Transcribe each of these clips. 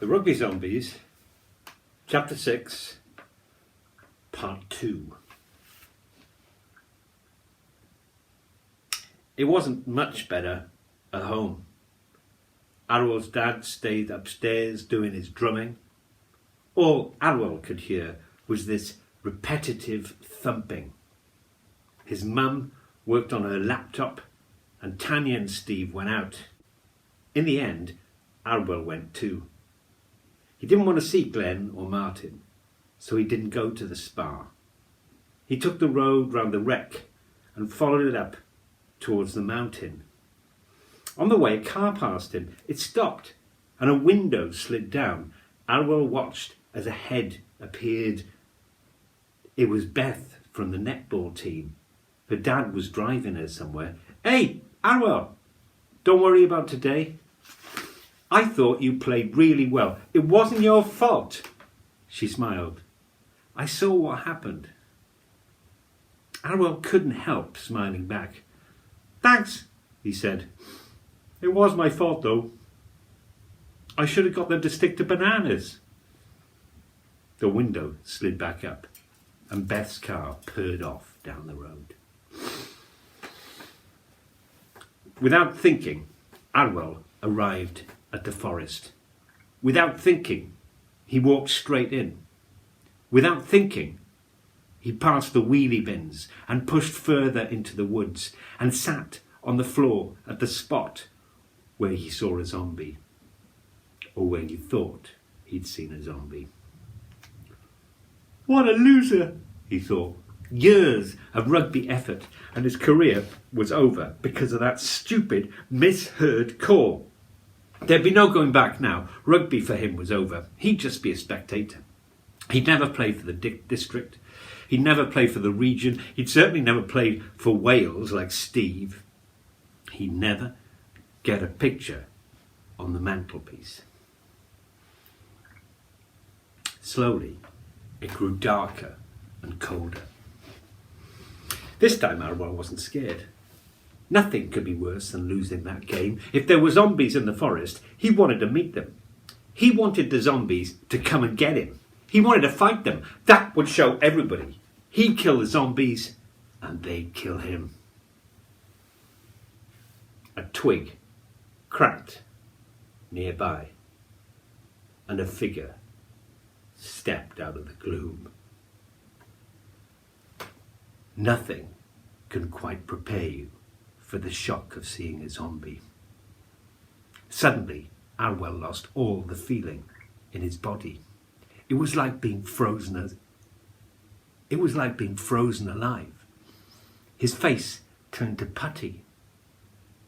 The Rugby Zombies Chapter 6 Part 2. It wasn't much better at home. Arwell's dad stayed upstairs doing his drumming. All Arwell could hear was this repetitive thumping. His mum worked on her laptop and Tanya and Steve went out. In the end, Arwell went too. He didn't want to see Glenn or Martin, so he didn't go to the spa. He took the road round the wreck and followed it up towards the mountain. On the way, a car passed him. It stopped and a window slid down. Arwell watched as a head appeared. It was Beth from the netball team. Her dad was driving her somewhere. "Hey, Arwell, don't worry about today. I thought you played really well. It wasn't your fault." She smiled. "I saw what happened." Arwell couldn't help smiling back. "Thanks," he said. "It was my fault though. I should have got them to stick to bananas." The window slid back up and Beth's car purred off down the road. Without thinking, Arwell arrived at the forest. Without thinking, he walked straight in. Without thinking, he passed the wheelie bins and pushed further into the woods and sat on the floor at the spot where he saw a zombie, or where he thought he'd seen a zombie. "What a loser," he thought. Years of rugby effort and his career was over because of that stupid misheard call. There'd be no going back now. Rugby for him was over. He'd just be a spectator. He'd never played for the district. He'd never played for the region. He'd certainly never played for Wales like Steve. He'd never get a picture on the mantelpiece. Slowly, it grew darker and colder. This time Arwell wasn't scared. Nothing could be worse than losing that game. If there were zombies in the forest, he wanted to meet them. He wanted the zombies to come and get him. He wanted to fight them. That would show everybody. He'd kill the zombies and they'd kill him. A twig cracked nearby and a figure stepped out of the gloom. Nothing can quite prepare you for the shock of seeing a zombie. Suddenly, Arwell lost all the feeling in his body. It was like being frozen alive. His face turned to putty,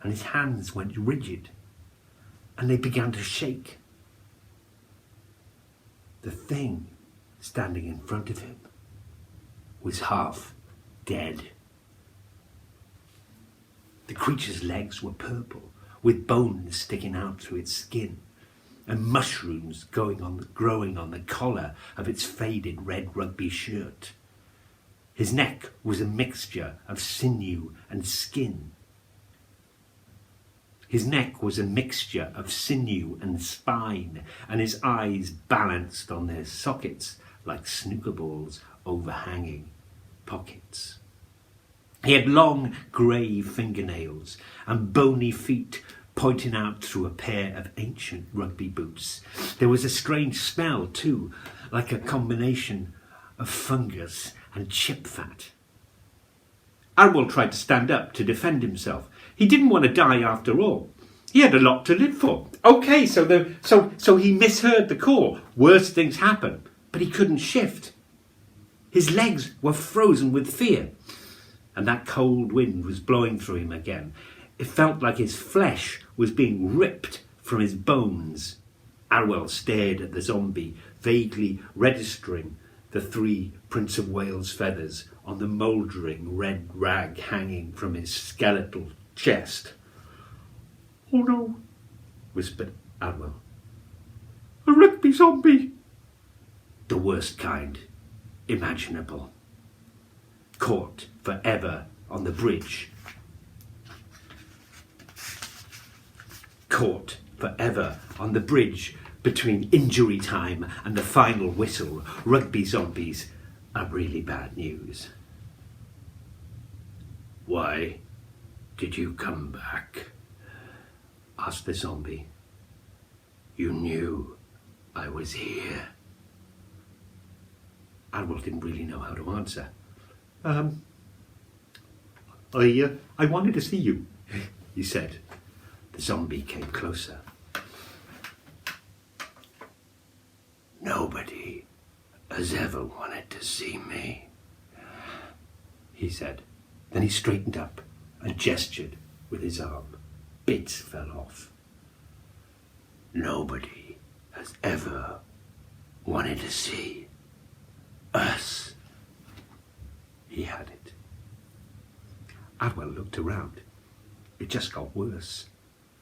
and his hands went rigid, and they began to shake. The thing standing in front of him was half dead. The creature's legs were purple, with bones sticking out through its skin, and mushrooms growing on the collar of its faded red rugby shirt. His neck was a mixture of sinew and skin. His neck was a mixture of sinew and spine, and his eyes balanced on their sockets like snooker balls overhanging pockets. He had long grey fingernails and bony feet pointing out through a pair of ancient rugby boots. There was a strange smell too, like a combination of fungus and chip fat. Arwell tried to stand up to defend himself. He didn't want to die after all. He had a lot to live for. Okay, so he misheard the call. Worse things happen, but he couldn't shift. His legs were frozen with fear, and that cold wind was blowing through him again. It felt like his flesh was being ripped from his bones. Arwell stared at the zombie, vaguely registering the 3 Prince of Wales feathers on the mouldering red rag hanging from his skeletal chest. "Oh no," whispered Arwell. "A rugby zombie." The worst kind imaginable. Caught forever on the bridge. Caught forever on the bridge Between injury time and the final whistle, Rugby Zombies are really bad news. "Why did you come back?" asked the zombie. "You knew I was here." Arwell didn't really know how to answer. I wanted to see you," he said. The zombie came closer. "Nobody has ever wanted to see me," he said. Then he straightened up and gestured with his arm. Bits fell off. "Nobody has ever wanted to see us." He had it. Adwell looked around. It just got worse.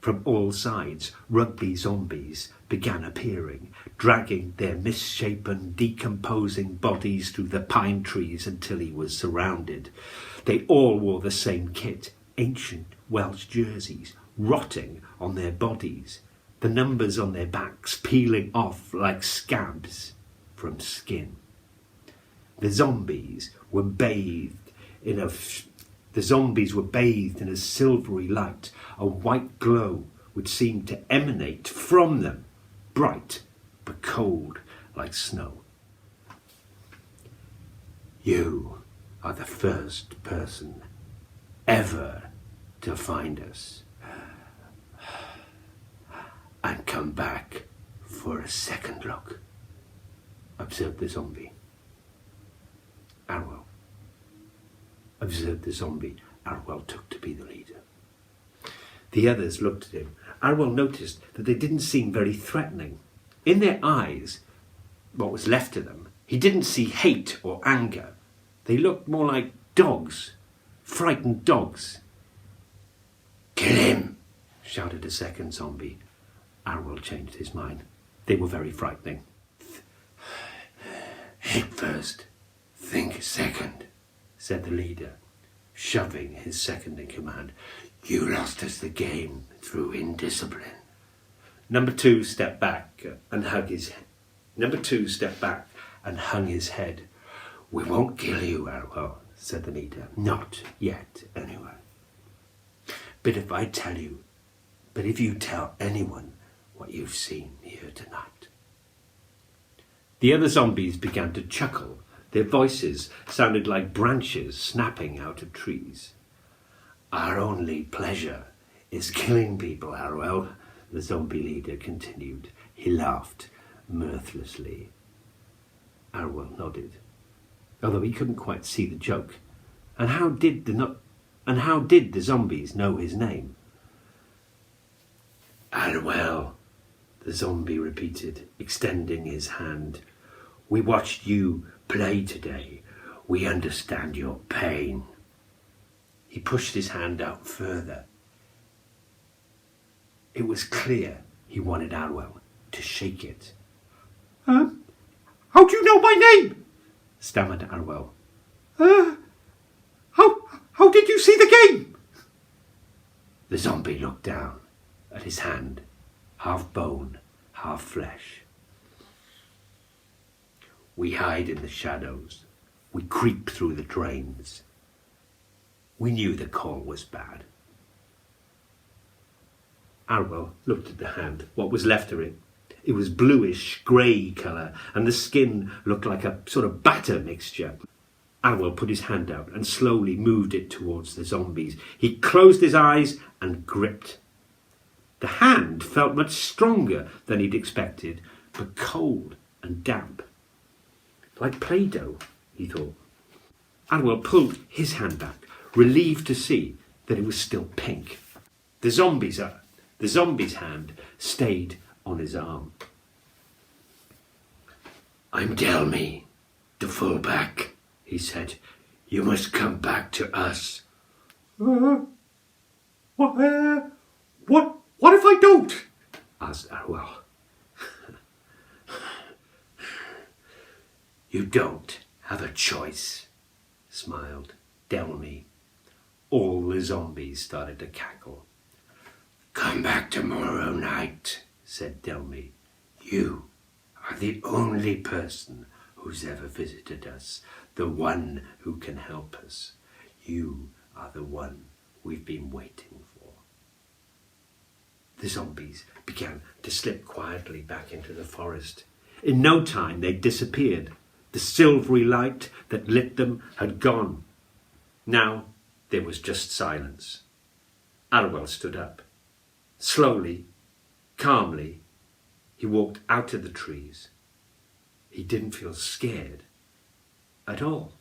From all sides, rugby zombies began appearing, dragging their misshapen, decomposing bodies through the pine trees until he was surrounded. They all wore the same kit, ancient Welsh jerseys, rotting on their bodies, the numbers on their backs peeling off like scabs from skin. The zombies were bathed in a silvery light, a white glow which seemed to emanate from them, bright but cold like snow. "You are the first person ever to find us and come back for a second look," observed the zombie. Arwell took to be the leader. The others looked at him. Arwell noticed that they didn't seem very threatening. In their eyes, what was left of them, he didn't see hate or anger. They looked more like dogs, frightened dogs. "Kill him!" shouted a second zombie. Arwell changed his mind. They were very frightening. "Hit first, think second," said the leader, shoving his second in command. "You lost us the game through indiscipline." Number two stepped back and hung his head. "We won't kill you, Arwell," said the leader. "Not yet, anyway. But if you tell anyone what you've seen here tonight." The other zombies began to chuckle. Their voices sounded like branches snapping out of trees. "Our only pleasure is killing people, Arwell," the zombie leader continued. He laughed mirthlessly. Arwell nodded, although he couldn't quite see the joke. And how did the zombies know his name? "Arwell," the zombie repeated, extending his hand. "We watched you play today. We understand your pain." He pushed his hand out further. It was clear he wanted Arwell to shake it. "How do you know my name?" stammered Arwell. How did you see the game?" The zombie looked down at his hand, half bone, half flesh. "We hide in the shadows. We creep through the drains. We knew the call was bad." Arwell looked at the hand, what was left of it. It was bluish grey colour, and the skin looked like a sort of batter mixture. Arwell put his hand out and slowly moved it towards the zombies. He closed his eyes and gripped. The hand felt much stronger than he'd expected, but cold and damp. Like Play-Doh, he thought. Arwell pulled his hand back, relieved to see that it was still pink. The zombie's hand stayed on his arm. "I'm Delmy, the fullback," he said. "You must come back to us." What if I don't?" asked Arwell. "You don't have a choice," smiled Delmy. All the zombies started to cackle. "Come back tomorrow night," said Delmy. You are the only person who's ever visited us, the one who can help us. You are the one we've been waiting for. The zombies began to slip quietly back into the forest. In no time they disappeared. The silvery light that lit them had gone. Now there was just silence. Arwell stood up. Slowly, calmly, he walked out of the trees. He didn't feel scared at all.